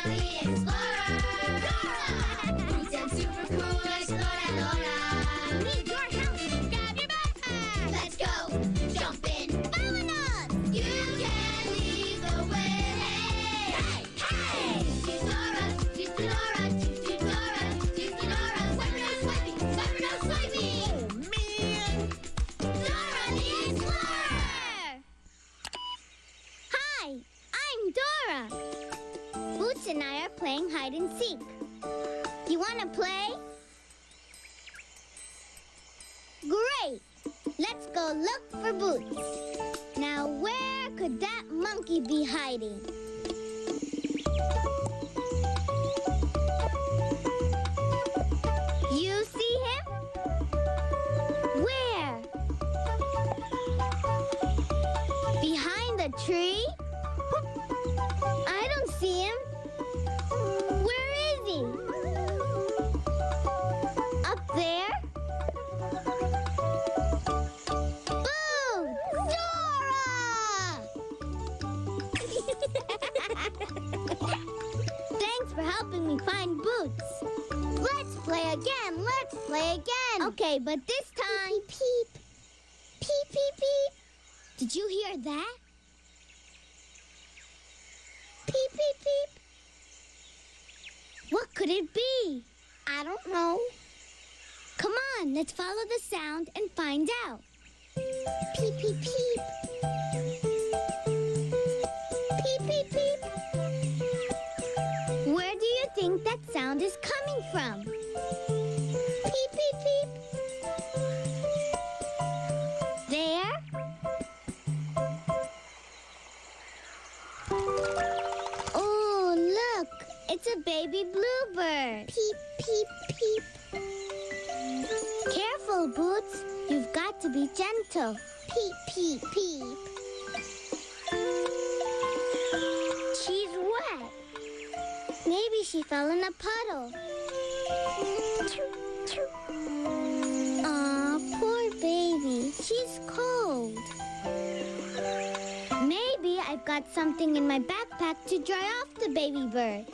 the explorer. Dora! Boots and super cool explorer Dora. Leave your house. Grab your backpack. Let's go! Jump in! Vamonos! You can lead the way! Hey! Hey! She's Dora! She's Dora! She's Dora! She's Dora! Swiper no swiping! Swiper no swiping! Oh, man! Dora the explorer! Hi, I'm Dora. Boots and I are playing hide and seek. You want to play? Great! Let's go look for Boots. Now, where could that monkey be hiding? You see him? Where? Behind the tree? I don't see him. Where is he? Up there? Boo! Dora! Thanks for helping me find Boots. Let's play again. Let's play again. Okay, but this time... Peep, peep. Peep, peep, peep. Did you hear that? Peep, peep, peep. What could it be? I don't know. Come on, let's follow the sound and find out. Peep, peep, peep. Peep, peep, peep. Where do you think that sound is coming from? Peep, peep, peep. There? Oh, look. It's a baby bluebird. Peep, peep, peep. Careful, Boots. You've got to be gentle. Peep, peep, peep. She's wet. Maybe she fell in a puddle. Aw, poor baby. She's cold. Maybe I've got something in my backpack to dry off the baby bird.